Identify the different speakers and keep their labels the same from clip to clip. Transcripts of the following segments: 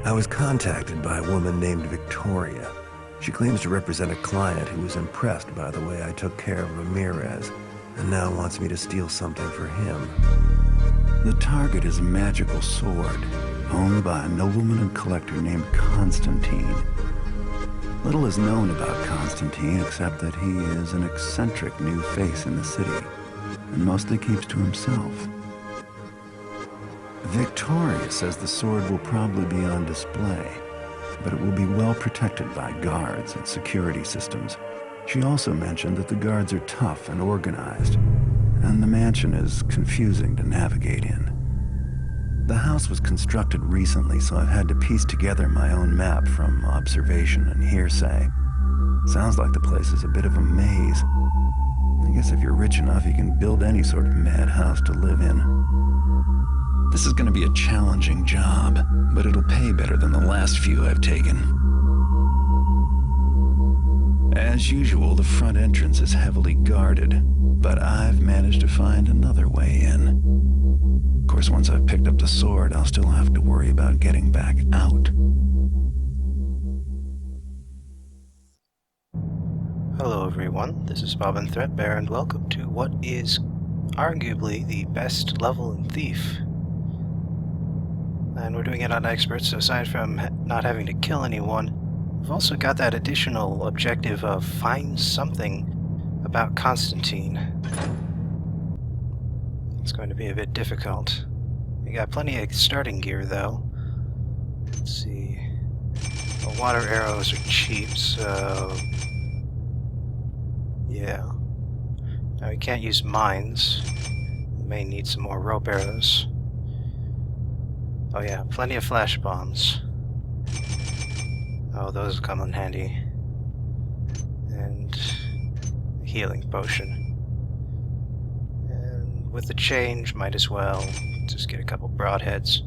Speaker 1: I was contacted by a woman named Victoria. She claims to represent a client who was impressed by the way I took care of Ramirez, and now wants me to steal something for him. The target is a magical sword, owned by a nobleman and collector named Constantine. Little is known about Constantine except that he is an eccentric new face in the city, and mostly keeps to himself. Victoria says the sword will probably be on display, but it will be well protected by guards and security systems. She also mentioned that the guards are tough and organized, and the mansion is confusing to navigate in. The house was constructed recently, so I've had to piece together my own map from observation and hearsay. Sounds like the place is a bit of a maze. I guess if you're rich enough, you can build any sort of madhouse to live in. This is going to be a challenging job, but it'll pay better than the last few I've taken. As usual, the front entrance is heavily guarded, but I've managed to find another way in. Of course, once I've picked up the sword, I'll still have to worry about getting back out.
Speaker 2: Hello everyone, this is Bob and Threadbare, and welcome to what is arguably the best level in Thief. And we're doing it on expert, so aside from not having to kill anyone, we've also got that additional objective of find something about Constantine. It's going to be a bit difficult. We got plenty of starting gear though. Let's see. The water arrows are cheap, so yeah. Now we can't use mines. We may need some more rope arrows. Oh yeah, plenty of flash bombs. Oh, those come in handy. And a healing potion. And with the change, might as well just get a couple broadheads.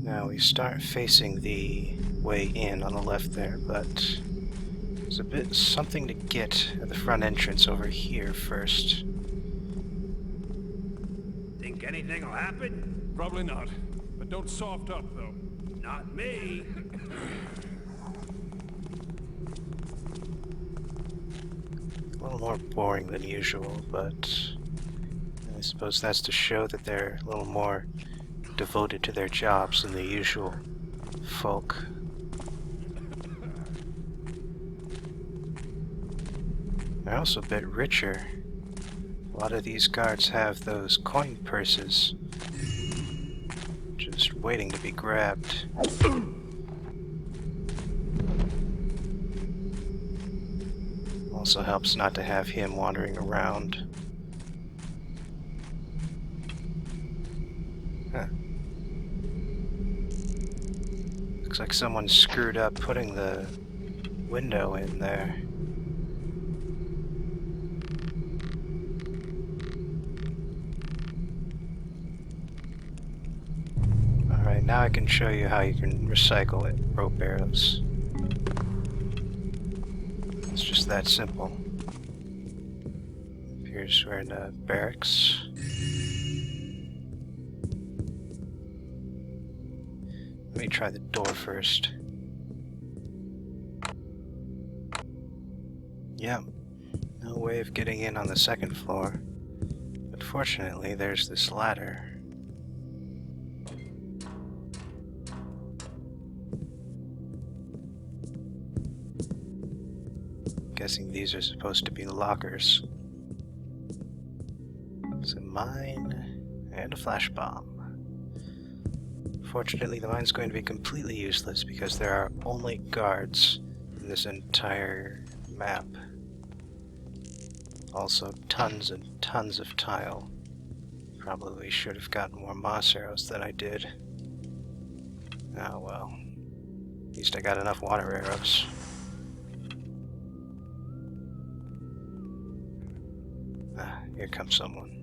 Speaker 2: Now we start facing the way in on the left there, but there's a bit something to get at the front entrance over here first.
Speaker 3: Think anything will happen?
Speaker 4: Probably not. But don't soft up, though.
Speaker 3: Not me.
Speaker 2: A little more boring than usual, but I suppose that's to show that they're a little more devoted to their jobs than the usual folk. They're also a bit richer. A lot of these guards have those coin purses just waiting to be grabbed. Also helps not to have him wandering around. Huh. Looks like someone screwed up putting the window in there. Alright, now I can show you how you can recycle it. Rope arrows. It's just that simple. Here's we're in a barracks. Let me try the door first. Yeah, no way of getting in on the second floor. But fortunately, there's this ladder. Guessing these are supposed to be lockers. It's a mine and a flash bomb. Fortunately, the mine's going to be completely useless because there are only guards in this entire map. Also, tons and tons of tile. Probably should have gotten more moss arrows than I did. Oh well. At least I got enough water arrows. Here comes someone.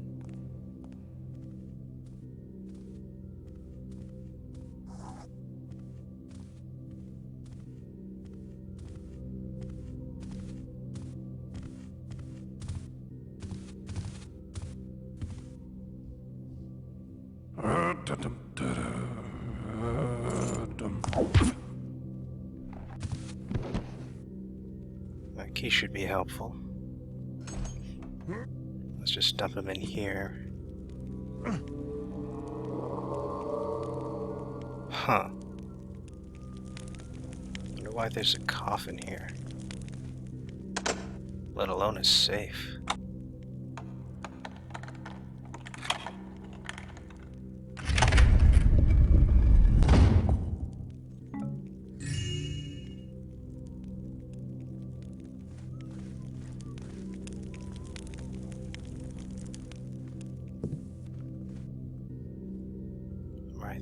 Speaker 2: That key should be helpful. Let's just dump him in here. Huh. Wonder why there's a coffin here. Let alone a safe.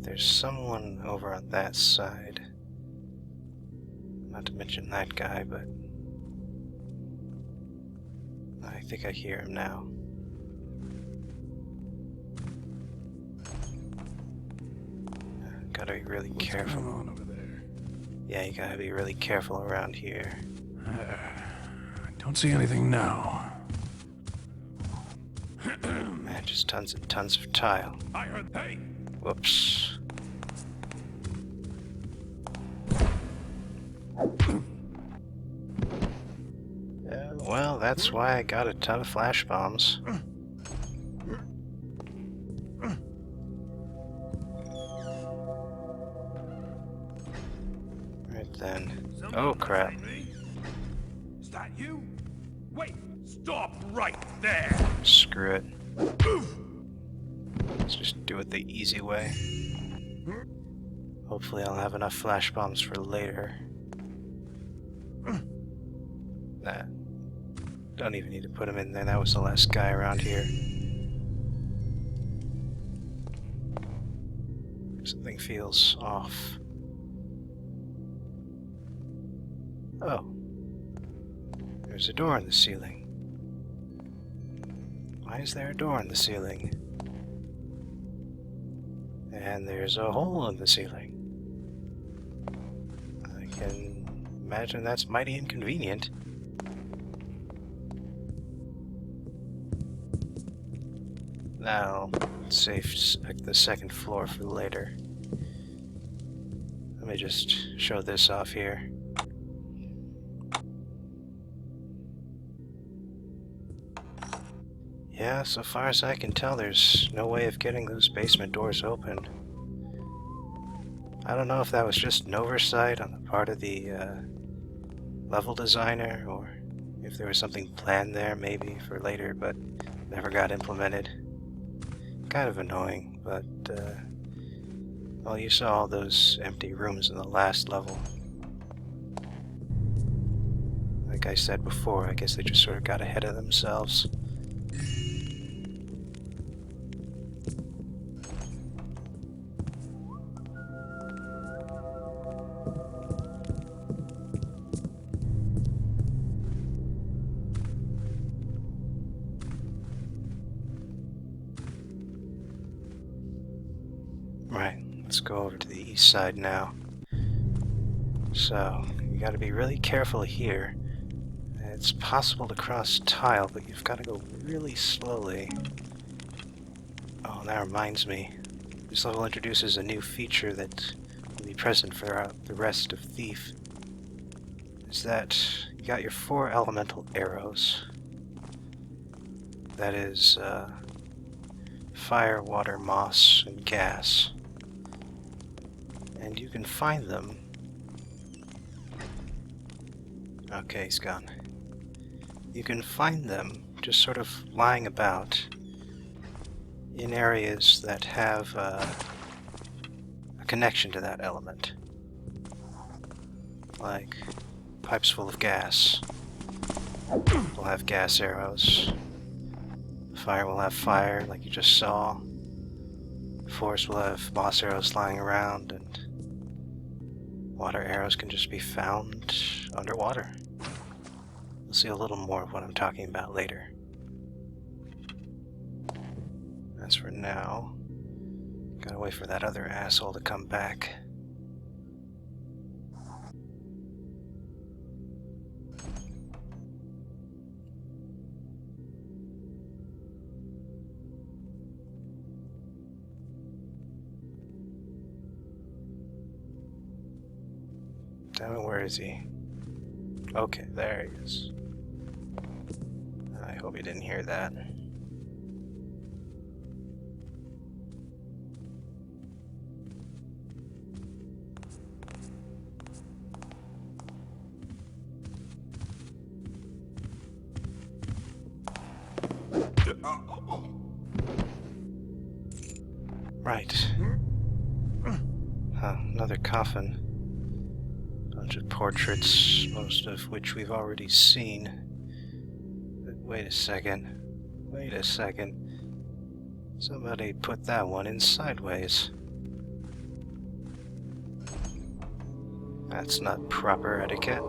Speaker 2: There's someone over on that side. Not to mention that guy, but I think I hear him now. Gotta be really careful.
Speaker 4: What's going on over there?
Speaker 2: Yeah, you gotta be really careful around here.
Speaker 4: I don't see anything now.
Speaker 2: Man, just tons and tons of tile.
Speaker 4: I heard. Hey!
Speaker 2: Whoops. Well, that's why I got a ton of flash bombs. Right then. Oh crap.
Speaker 4: Is that you? Wait! Stop right there!
Speaker 2: Screw it. Let's just do it the easy way. Hopefully I'll have enough flash bombs for later. Nah. Don't even need to put him in there. That was the last guy around here. Something feels off. Oh. There's a door in the ceiling. Why is there a door in the ceiling? And there's a hole in the ceiling. I can imagine that's mighty inconvenient. Now, save the second floor for later. Let me just show this off here. Yeah, so far as I can tell, there's no way of getting those basement doors open. I don't know if that was just an oversight on the part of the level designer, or if there was something planned there maybe for later, but never got implemented. Kind of annoying, but well, you saw all those empty rooms in the last level. Like I said before, I guess they just sort of got ahead of themselves. Right, let's go over to the east side now. So, you gotta be really careful here. It's possible to cross tile, but you've gotta go really slowly. Oh, that reminds me. This level introduces a new feature that will be present for the rest of Thief. Is that you got your 4 elemental arrows. That is, fire, water, moss, and gas. And you can find them. Okay, he's gone. You can find them just sort of lying about in areas that have a connection to that element. Like pipes full of gas will have gas arrows. Fire will have fire, like you just saw. Forest will have moss arrows lying around, and water arrows can just be found underwater. We'll see a little more of what I'm talking about later. As for now, gotta wait for that other asshole to come back. Damn it, where is he? Okay, there he is. I hope he didn't hear that. Right. Huh, another coffin. Bunch of portraits, most of which we've already seen. But wait a second. Wait a second. Somebody put that one in sideways. That's not proper etiquette.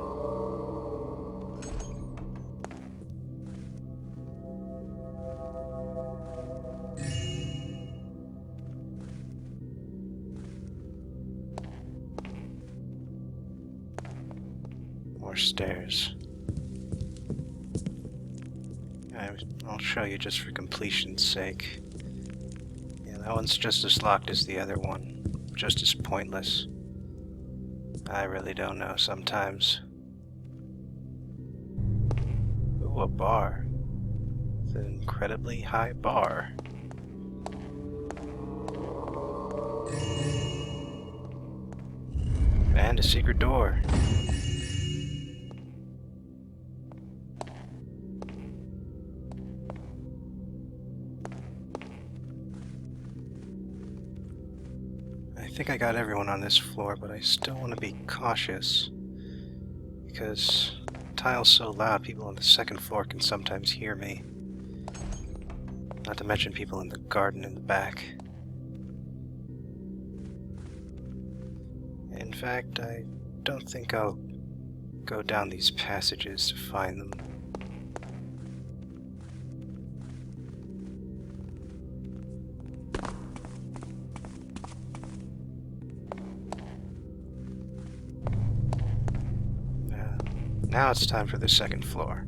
Speaker 2: More stairs. I'll show you just for completion's sake. Yeah, that one's just as locked as the other one. Just as pointless. I really don't know sometimes. Ooh, a bar. It's an incredibly high bar. And a secret door. I think I got everyone on this floor, but I still want to be cautious. Because the tile's so loud, people on the second floor can sometimes hear me. Not to mention people in the garden in the back. In fact, I don't think I'll go down these passages to find them. Now it's time for the second floor.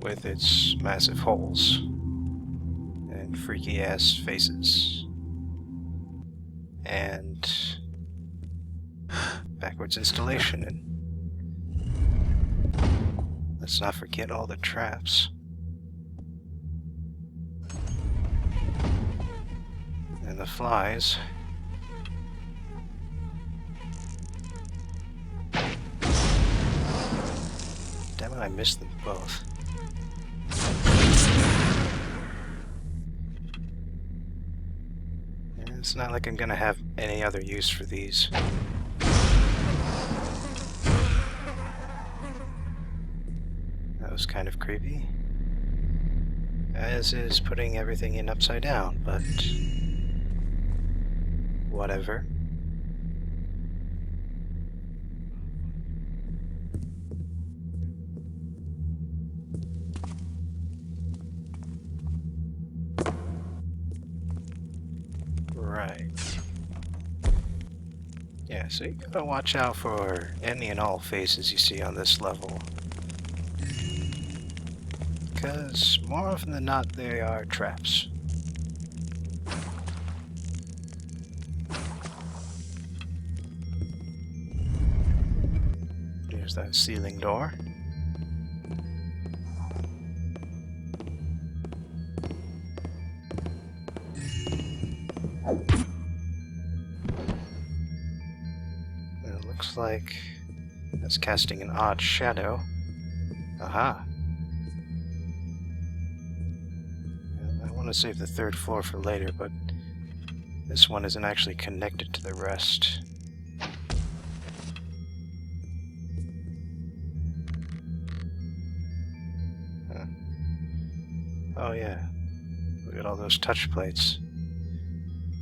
Speaker 2: With its massive holes and freaky ass faces. And backwards installation, and let's not forget all the traps. And the flies. Damn it, I missed them both. Yeah, it's not like I'm gonna have any other use for these. That was kind of creepy. As is putting everything in upside down, but whatever. Right. Yeah, so you gotta watch out for any and all faces you see on this level. Because more often than not, they are traps. There's that ceiling door. It looks like that's casting an odd shadow. Aha. I want to save the third floor for later, but this one isn't actually connected to the rest. Huh. Oh yeah, look at all those touch plates.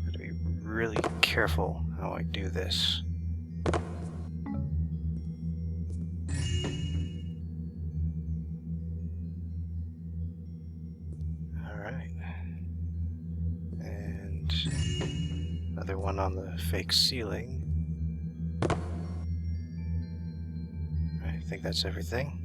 Speaker 2: Gotta be really careful how I do this. Another one on the fake ceiling. I think that's everything.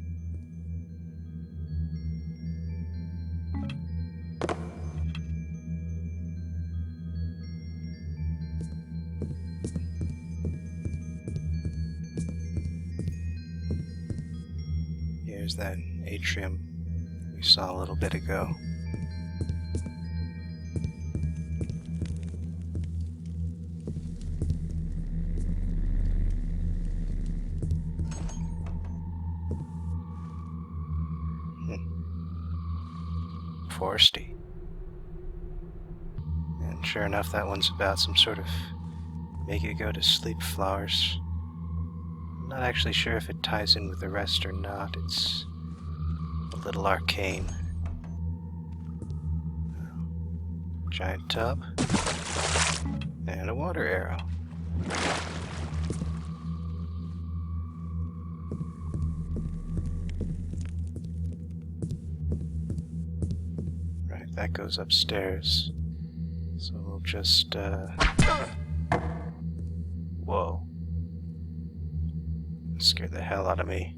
Speaker 2: There's that atrium we saw a little bit ago. Foresty. And sure enough, that one's about some sort of make you go to sleep flowers. I'm not actually sure if it ties in with the rest or not. It's a little arcane. Giant tub. And a water arrow. Right, that goes upstairs. So we'll just, whoa. That scared the hell out of me.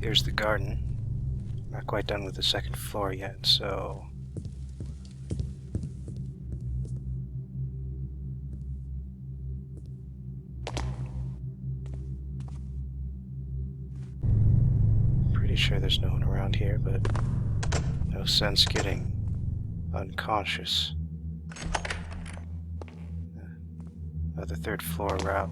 Speaker 2: Here's the garden. Not quite done with the second floor yet, so... Pretty sure there's no one around here, but no sense getting unconscious. Another third floor route.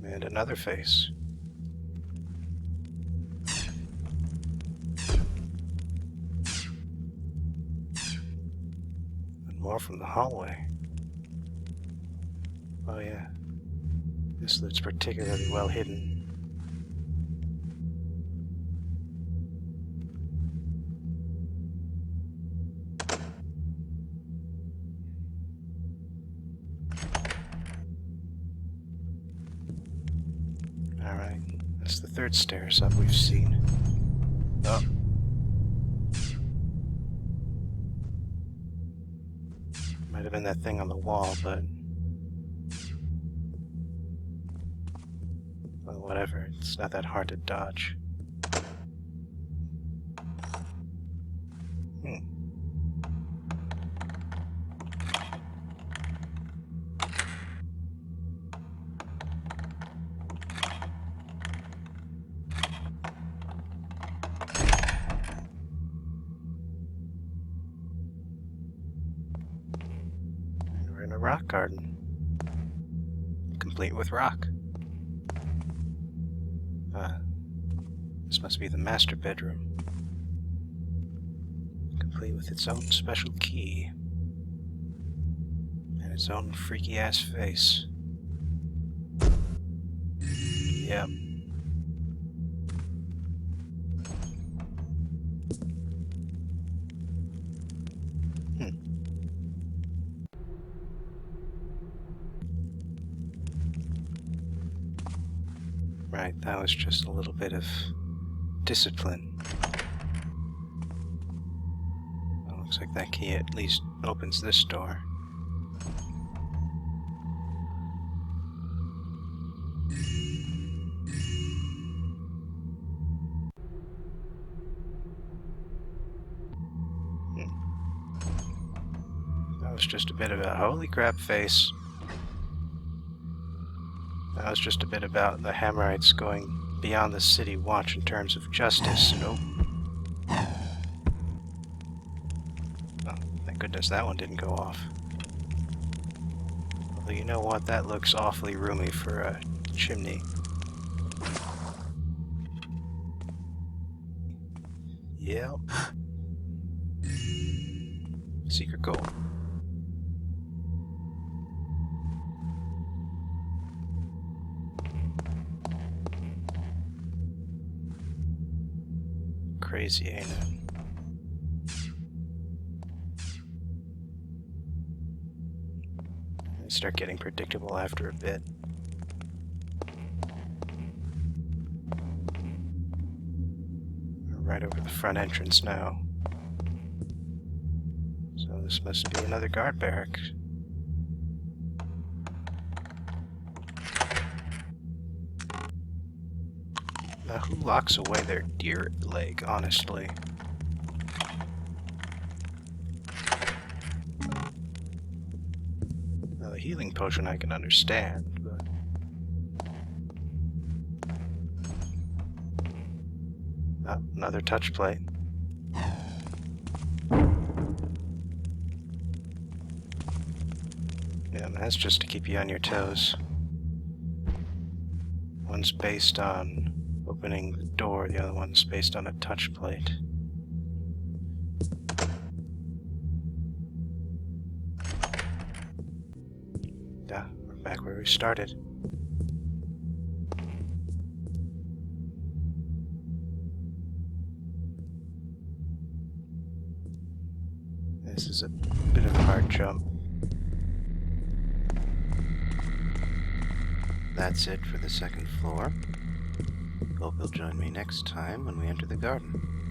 Speaker 2: And another face. And more from the hallway. Oh yeah. This looks particularly well hidden. Alright, that's the third stairs up we've seen. Oh. Might have been that thing on the wall, but... well, whatever, it's not that hard to dodge. We're in a rock garden. Complete with rock. This must be the master bedroom. Complete with its own special key. And its own freaky-ass face. Yep. Right, that was just a little bit of discipline. Well, looks like that key at least opens this door. That was just a bit about holy crap face. That was just a bit about the Hammerites going beyond the city watch in terms of justice. Oh, thank goodness that one didn't go off. Although you know what, that looks awfully roomy for a chimney. Yep. Secret gold. Crazy, ain't it? They start getting predictable after a bit. We're right over the front entrance now. So this must be another guard barracks. Who locks away their deer leg, honestly? The healing potion I can understand, but... another touch plate. Yeah, that's just to keep you on your toes. One's based on opening the door, the other one's based on a touch plate. Yeah, we're back where we started. This is a bit of a hard jump. That's it for the second floor. Hope you'll join me next time when we enter the garden.